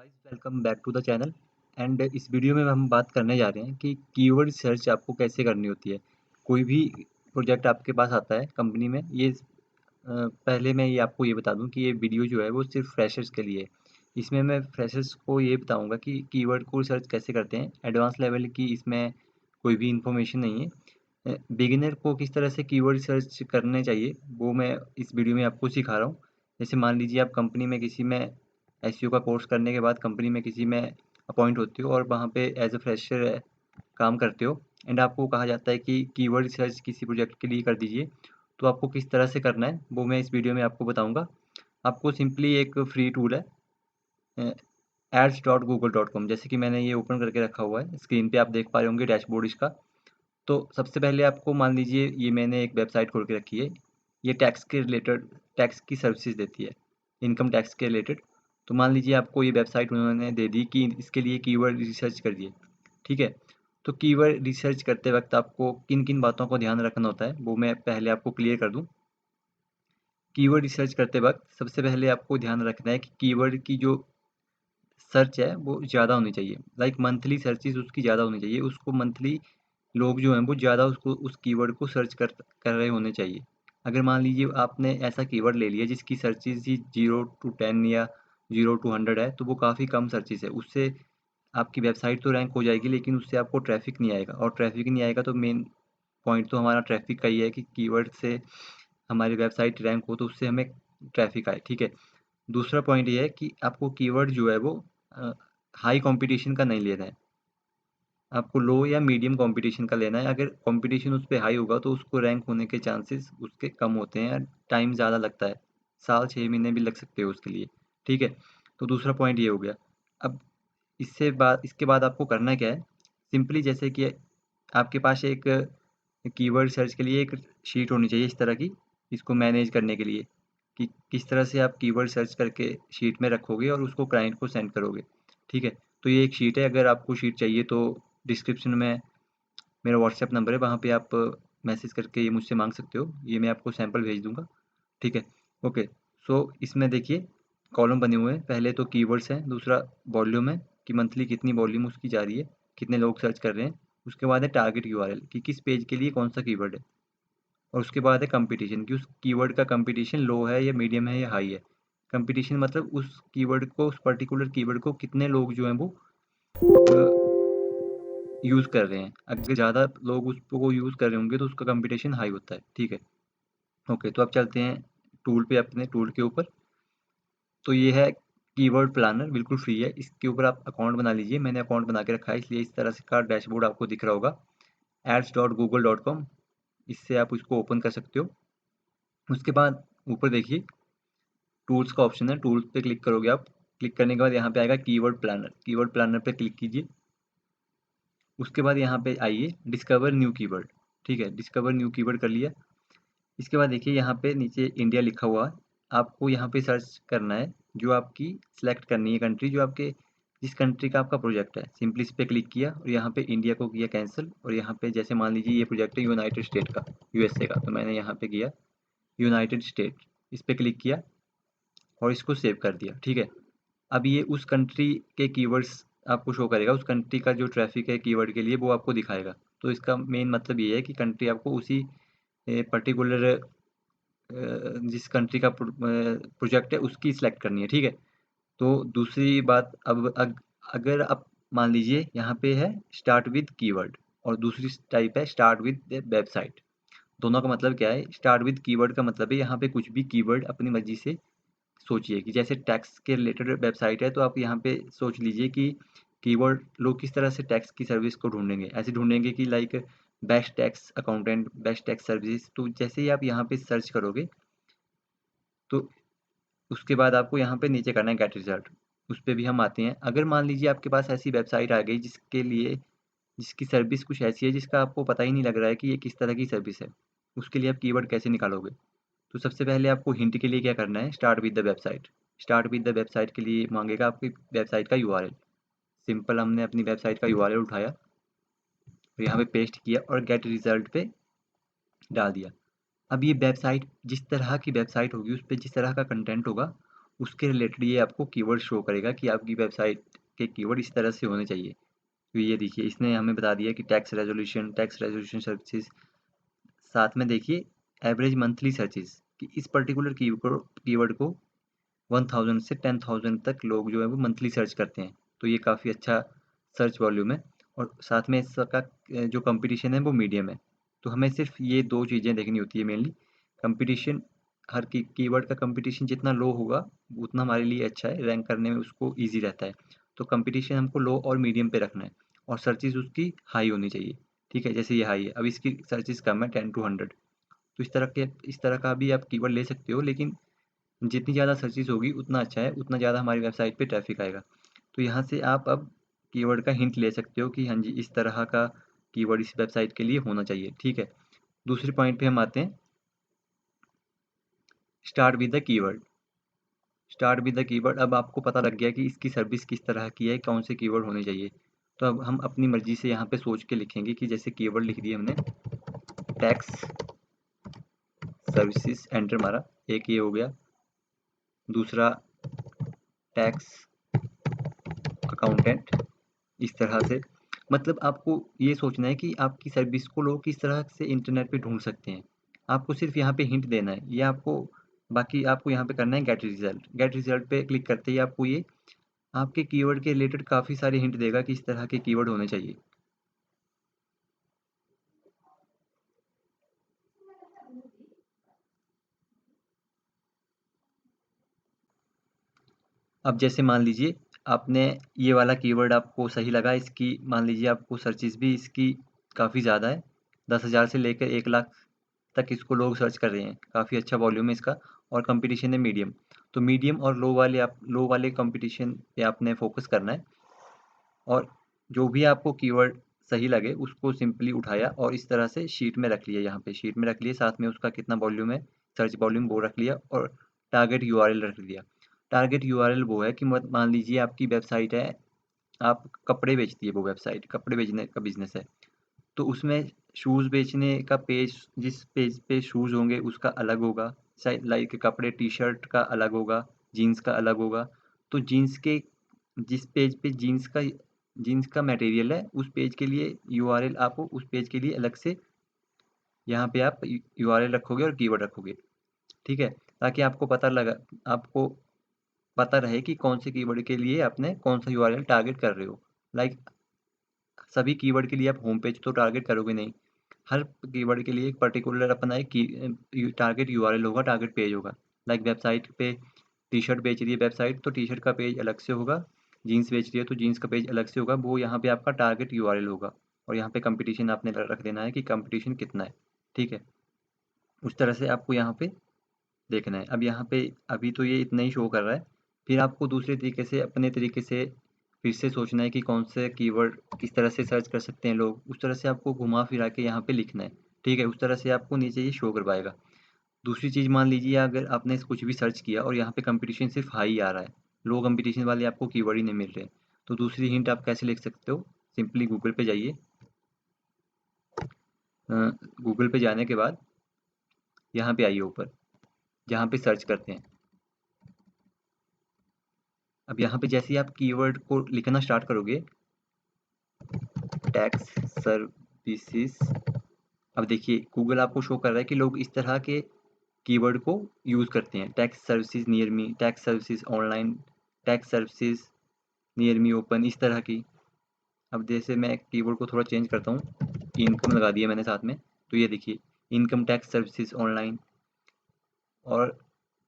Guys welcome back to the channel and इस video में हम बात करने जा रहे हैं कि कीवर्ड सर्च आपको कैसे करनी होती है। कोई भी प्रोजेक्ट आपके पास आता है कंपनी में पहले मैं ये आपको ये बता दूं कि ये वीडियो जो है वो सिर्फ फ्रेशर्स के लिए है। इसमें मैं फ्रेशर्स को ये बताऊंगा कि कीवर्ड को सर्च कैसे करते हैं। एडवांस लेवल की इसमें कोई भी इंफॉर्मेशन नहीं है। बिगिनर को किस तरह से कीवर्ड सर्च करने चाहिए वो मैं इस वीडियो में आपको सिखा रहा हूँ। जैसे मान लीजिए आप कंपनी में किसी में एसईओ का कोर्स करने के बाद कंपनी में किसी में अपॉइंट होते हो और वहाँ पे एज अ फ्रेशर काम करते हो एंड आपको कहा जाता है कि कीवर्ड रिसर्च किसी प्रोजेक्ट के लिए कर दीजिए। तो आपको किस तरह से करना है वो मैं इस वीडियो में आपको बताऊंगा। आपको सिंपली एक फ्री टूल है ads.google.com, जैसे कि मैंने ये ओपन करके रखा हुआ है। स्क्रीन पे आप देख पा रहे होंगे डैशबोर्ड इसका। तो सबसे पहले आपको मान लीजिए ये मैंने एक वेबसाइट खोल के रखी है। ये टैक्स की सर्विसेज देती है, इनकम टैक्स के रिलेटेड। तो मान लीजिए आपको ये वेबसाइट उन्होंने दे दी कि इसके लिए कीवर्ड रिसर्च करिए। ठीक है, तो कीवर्ड रिसर्च करते वक्त आपको किन किन बातों को ध्यान रखना होता है वो मैं पहले आपको क्लियर कर दूं। कीवर्ड रिसर्च करते वक्त सबसे पहले आपको ध्यान रखना है कि कीवर्ड की जो सर्च है वो ज़्यादा होनी चाहिए। लाइक मंथली सर्चेज उसकी ज़्यादा होनी चाहिए। उसको मंथली लोग जो हैं वो ज़्यादा उसको उस कीवर्ड को सर्च कर रहे होने चाहिए। अगर मान लीजिए आपने ऐसा कीवर्ड ले लिया जिसकी सर्चेज ही 0 to 10 या 0 to 100 है, तो वो काफ़ी कम सर्चेज है। उससे आपकी वेबसाइट तो रैंक हो जाएगी लेकिन उससे आपको ट्रैफिक नहीं आएगा, और ट्रैफिक नहीं आएगा तो मेन पॉइंट तो हमारा ट्रैफिक का ही है कि कीवर्ड से हमारी वेबसाइट रैंक हो तो उससे हमें ट्रैफिक आए। ठीक है, दूसरा पॉइंट ये है कि आपको कीवर्ड जो है वो हाई कंपटीशन का नहीं लेना है। आपको लो या मीडियम कंपटीशन का लेना है। अगर कंपटीशन उस पे हाई होगा तो उसको रैंक होने के चांसेस उसके कम होते हैं, टाइम ज़्यादा लगता है। साल 6 महीने भी लग सकते हो उसके लिए। ठीक है, तो दूसरा पॉइंट ये हो गया। अब इसके बाद आपको करना क्या है। सिंपली जैसे कि आपके पास एक कीवर्ड सर्च के लिए एक शीट होनी चाहिए इस तरह की, इसको मैनेज करने के लिए कि किस तरह से आप कीवर्ड सर्च करके शीट में रखोगे और उसको क्लाइंट को सेंड करोगे। ठीक है, तो ये एक शीट है। अगर आपको शीट चाहिए तो डिस्क्रिप्शन में मेरा व्हाट्सएप नंबर है, वहाँ पे आप मैसेज करके ये मुझसे मांग सकते हो। ये मैं आपको सैंपल भेज दूंगा। ठीक है, ओके। सो इसमें देखिए कॉलम बने हुए हैं। पहले तो कीवर्ड्स हैं, दूसरा वॉल्यूम है कि मंथली कितनी वॉल्यूम उसकी जा रही है, कितने लोग सर्च कर रहे हैं। उसके बाद है टारगेट यूआरएल कि किस पेज के लिए कौन सा कीवर्ड है। और उसके बाद है कंपटीशन कि उस कीवर्ड का कंपटीशन लो है या मीडियम है या हाई है। कंपटीशन मतलब उस कीवर्ड को, उस पर्टिकुलर कीवर्ड को कितने लोग जो हैं वो यूज़ कर रहे हैं। अगर ज़्यादा लोग उसको यूज़ कर रहे होंगे तो उसका कंपटीशन हाई होता है। ठीक है, ओके। तो अब चलते हैं टूल पे, अपने टूल के ऊपर। तो ये है कीवर्ड प्लानर, बिल्कुल फ्री है। इसके ऊपर आप अकाउंट बना लीजिए। मैंने अकाउंट बना के रखा है इसलिए इस तरह से का डैशबोर्ड आपको दिख रहा होगा ads.google.com। इससे आप उसको ओपन कर सकते हो। उसके बाद ऊपर देखिए टूल्स का ऑप्शन है, टूल्स पे क्लिक करोगे आप। क्लिक करने के बाद यहाँ पे आएगा कीवर्ड प्लानर। कीवर्ड प्लानर पे क्लिक कीजिए। उसके बाद यहाँ पे आइए डिस्कवर न्यू कीवर्ड। ठीक है, डिस्कवर न्यू कीवर्ड कर लिया। इसके बाद देखिए यहाँ पे नीचे इंडिया लिखा हुआ है। आपको यहाँ पे सर्च करना है, जो आपकी सिलेक्ट करनी है कंट्री, जो आपके जिस कंट्री का आपका प्रोजेक्ट है। सिंपली इस पे क्लिक किया और यहाँ पे इंडिया को किया कैंसिल। और यहाँ पे जैसे मान लीजिए ये प्रोजेक्ट है यूनाइटेड स्टेट का, यूएसए का, तो मैंने यहाँ पे किया यूनाइटेड स्टेट। इस पे क्लिक किया और इसको सेव कर दिया। ठीक है, अब ये उस कंट्री के कीवर्ड्स आपको शो करेगा। उस कंट्री का जो ट्रैफिक है कीवर्ड के लिए वो आपको दिखाएगा। तो इसका मेन मतलब ये है कि कंट्री आपको उसी पर्टिकुलर जिस कंट्री का प्रोजेक्ट है उसकी सिलेक्ट करनी है। ठीक है, तो दूसरी बात, अगर आप मान लीजिए यहाँ पे है स्टार्ट विद कीवर्ड और दूसरी टाइप है स्टार्ट विद वेबसाइट। दोनों का मतलब क्या है। स्टार्ट विद कीवर्ड का मतलब है यहाँ पे कुछ भी कीवर्ड अपनी मर्जी से सोचिए कि जैसे टैक्स के रिलेटेड वेबसाइट है तो आप यहाँ पे सोच लीजिए कि कीवर्ड लोग किस तरह से टैक्स की सर्विस को ढूंढेंगे। ऐसे ढूंढेंगे कि like best tax accountant, best tax service. तो जैसे ही आप यहाँ पे सर्च करोगे तो उसके बाद आपको यहाँ पे नीचे करना है गेट रिजल्ट। उस पर भी हम आते हैं। अगर मान लीजिए आपके पास ऐसी वेबसाइट आ गई जिसकी सर्विस कुछ ऐसी है जिसका आपको पता ही नहीं लग रहा है कि ये किस तरह की सर्विस है, उसके लिए आप कीवर्ड कैसे निकालोगे। तो सबसे पहले आपको हिंट के लिए क्या करना है, start with the website. Start with the website के लिए मांगेगा आपकी वेबसाइट का यूआरएल। सिंपल हमने अपनी वेबसाइट का यूआरएल उठाया और यहाँ पे पेस्ट किया और गेट रिजल्ट पे डाल दिया। अब ये वेबसाइट जिस तरह की वेबसाइट होगी उस पर जिस तरह का कंटेंट होगा उसके रिलेटेड ये आपको कीवर्ड शो करेगा कि आपकी वेबसाइट के कीवर्ड इस तरह से होने चाहिए। तो ये देखिए इसने हमें बता दिया कि टैक्स रेज़ोल्यूशन सर्विसेज़, साथ में देखिए एवरेज मंथली सर्चेज़ कि इस पर्टिकुलर कीवर्ड को 1000 से 10,000 तक लोग जो है वो मंथली सर्च करते हैं। तो ये काफ़ी अच्छा सर्च वॉल्यूम है और साथ में इसका जो कंपटीशन है वो मीडियम है। तो हमें सिर्फ़ ये 2 चीज़ें देखनी होती है मेनली। कंपटीशन, हर कीवर्ड का कंपटीशन जितना लो होगा, उतना हमारे लिए अच्छा है, रैंक करने में उसको ईज़ी रहता है। तो कंपटीशन हमको लो और मीडियम पे रखना है और सर्चेज़ उसकी हाई होनी चाहिए, ठीक है? जैसे ये हाई है, अब इसकी सर्चेज़ कम है 10 टू 100, तो इस तरह का भी आप कीवर्ड ले सकते हो, लेकिन जितनी ज़्यादा सर्चेज़ होगी उतना अच्छा है, उतना ज़्यादा हमारी वेबसाइट पे ट्रैफ़िक आएगा। तो यहाँ से आप अब कीवर्ड का हिंट ले सकते हो कि हाँ जी, इस तरह का कीवर्ड इस वेबसाइट के लिए होना चाहिए, ठीक है? दूसरे पॉइंट पे हम आते हैं, start with the keyword. Start with the keyword, अब आपको पता लग गया कि इसकी सर्विस किस तरह की है, कौन से कीवर्ड होने चाहिए। तो अब हम अपनी मर्ज़ी से यहाँ पे सोच के लिखेंगे कि जैसे कीवर्ड लिख दिए हमने, टैक्स सर्विसेज़, एंटर मारा, एक ये हो गया। दूसरा टैक्स अकाउंटेंट, इस तरह से। मतलब आपको ये सोचना है कि आपकी सर्विस को लोग किस तरह से इंटरनेट पे ढूँढ सकते हैं। आपको सिर्फ़ यहाँ पे हिंट देना है। ये आपको, बाकी आपको यहाँ पे करना है गेट रिज़ल्ट। गेट रिज़ल्ट पे क्लिक करते ही आपको ये आपके कीवर्ड के रिलेटेड काफ़ी सारे हिंट देगा कि इस तरह के कीवर्ड होने चाहिए। अब जैसे मान लीजिए आपने ये वाला कीवर्ड आपको सही लगा, इसकी मान लीजिए आपको सर्चेज़ भी इसकी काफ़ी ज़्यादा है। 10,000 से लेकर 1 लाख तक इसको लोग सर्च कर रहे हैं। काफ़ी अच्छा वॉल्यूम है इसका और कॉम्पिटिशन है मीडियम। तो मीडियम और लो वाले कॉम्पिटिशन पे आपने फ़ोकस करना है और जो भी आपको कीवर्ड सही लगे उसको सिंपली उठाया और इस तरह से शीट में रख लिया, यहाँ पे शीट में रख लिए, साथ में उसका कितना वॉल्यूम है, सर्च वॉल्यूम वो रख लिया और टारगेट यूआरएल रख दिया। टारगेट यूआरएल वो है कि मत मान लीजिए आपकी वेबसाइट है, आप कपड़े बेचती है वो वेबसाइट, कपड़े बेचने का बिज़नेस है। तो उसमें शूज़ बेचने का पेज, जिस पेज पे शूज़ होंगे उसका अलग होगा, शायद लाइक कपड़े टी-शर्ट का अलग होगा, जीन्स का अलग होगा। तो जीन्स के जिस पेज पे जीन्स का मटेरियल है, उस पेज के लिए यूआरएल आप उस पेज के लिए अलग से यहाँ पे आप यूआरएल रखोगे और कीवर्ड रखोगे, ठीक है? ताकि आपको पता रहे कि कौन से कीवर्ड के लिए आपने कौन-सा यूआरएल टारगेट कर रहे हो। लाइक सभी कीवर्ड के लिए आप होम पेज तो टारगेट करोगे नहीं। हर कीवर्ड के लिए एक पर्टिकुलर अपना एक टारगेट यूआरएल होगा, टारगेट पेज होगा। लाइक वेबसाइट पे टी-शर्ट बेच रही है वेबसाइट, तो टी-शर्ट का पेज अलग से होगा, जीन्स बेच रही है तो जीन्स का पेज अलग से होगा, वो यहाँ पे आपका टारगेट यूआरएल होगा और यहाँ पे कंपटीशन आपने रख देना है कि कंपटीशन कितना है, ठीक है? उस तरह से आपको यहाँ पे देखना है। अब यहाँ पे अभी तो ये इतना ही शो कर रहा है, फिर आपको दूसरे तरीके से अपने तरीके से फिर से सोचना है कि कौन से कीवर्ड किस तरह से सर्च कर सकते हैं लोग, उस तरह से आपको घुमा-फिरा के यहाँ पे लिखना है, ठीक है? उस तरह से आपको नीचे ये शो करवाएगा। दूसरी चीज़, मान लीजिए अगर आपने कुछ भी सर्च किया और यहाँ पे कॉम्पिटिशन सिर्फ़ हाई आ रहा है, लो कॉम्पिटिशन वाले आपको कीवर्ड ही नहीं मिल रहे, तो दूसरी हिंट आप कैसे लिख सकते हो? सिंपली गूगल पे जाइए। अ, गूगल पे जाने के बाद यहाँ पे आइए ऊपर, जहाँ पे सर्च करते हैं। अब यहाँ पे जैसे ही आप कीवर्ड को लिखना स्टार्ट करोगे, टैक्स सर्विसेज़, अब देखिए गूगल आपको शो कर रहा है कि लोग इस तरह के कीवर्ड को यूज़ करते हैं। Tax services near me, tax services online, tax services near me open, इस तरह की। अब जैसे मैं कीवर्ड को थोड़ा चेंज करता हूँ, इनकम लगा दिया मैंने साथ में, तो ये देखिए इनकम टैक्स सर्विसेज़ ऑनलाइन, और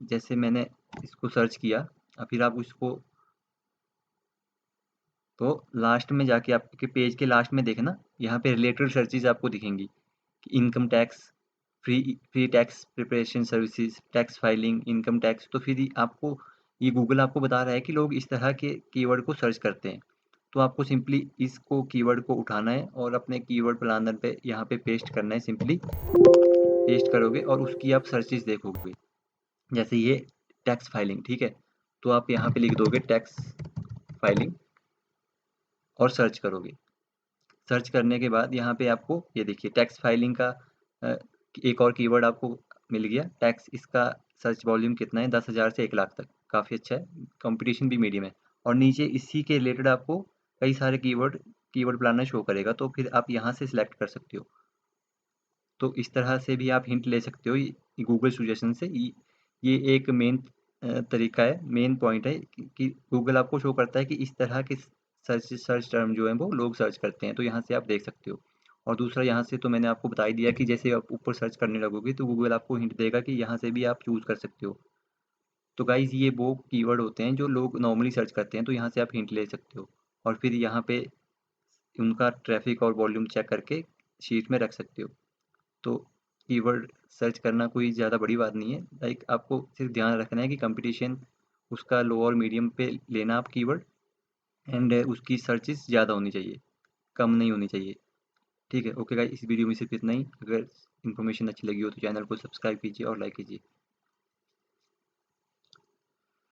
जैसे मैंने इसको सर्च किया, अब फिर आप इसको, तो लास्ट में जाके आपके पेज के लास्ट में देखना, यहाँ पे रिलेटेड सर्चेज़ आपको दिखेंगी कि income tax, free tax preparation services, tax filing, income tax. तो फिर आपको ये गूगल आपको बता रहा है कि लोग इस तरह के कीवर्ड को सर्च करते हैं। तो आपको सिंपली इसको कीवर्ड को उठाना है और अपने कीवर्ड प्लानर पे यहाँ पे पेस्ट करना है, सिंपली पेस्ट करोगे और उसकी आप सर्चेज़ देखोगे। जैसे ये टैक्स फाइलिंग, ठीक है? तो आप यहाँ पे लिख दोगे टैक्स फाइलिंग और सर्च करोगे। सर्च करने के बाद यहाँ पे आपको ये देखिए टैक्स फाइलिंग का अ, एक और कीवर्ड आपको मिल गया, टैक्स, इसका सर्च वॉल्यूम कितना है, 10,000 से 1 लाख तक काफ़ी अच्छा है, कंपटीशन भी मीडियम है और नीचे इसी के रिलेटेड आपको कई सारे कीवर्ड प्लानर शो करेगा, तो फिर आप यहाँ से सिलेक्ट कर सकते हो। तो इस तरह से भी आप हिंट ले सकते हो गूगल सजेशन से। ये एक मेन तरीका है, मेन पॉइंट है कि गूगल आपको शो करता है कि इस तरह के सर्च टर्म जो हैं वो लोग सर्च करते हैं, तो यहाँ से आप देख सकते हो। और दूसरा यहाँ से तो मैंने आपको बता ही दिया कि जैसे आप ऊपर सर्च करने लगोगे तो गूगल आपको हिंट देगा कि यहाँ से भी आप चूज़ कर सकते हो। तो गाइज़ ये वो कीवर्ड होते हैं जो लोग नॉर्मली सर्च करते हैं, तो यहाँ से आप हिंट ले सकते हो और फिर यहाँ पे उनका ट्रैफिक और वॉल्यूम चेक करके शीट में रख सकते हो। तो कीवर्ड सर्च करना कोई ज़्यादा बड़ी बात नहीं है, लाइक आपको सिर्फ ध्यान रखना है कि कंपटीशन उसका लो और मीडियम पे लेना आप कीवर्ड, एंड उसकी सर्चेस ज़्यादा होनी चाहिए, कम नहीं होनी चाहिए। ठीक है, ओके गाइस, इस वीडियो में सिर्फ इतना ही। अगर इन्फॉर्मेशन अच्छी लगी हो तो चैनल को सब्सक्राइब कीजिए और लाइक कीजिए।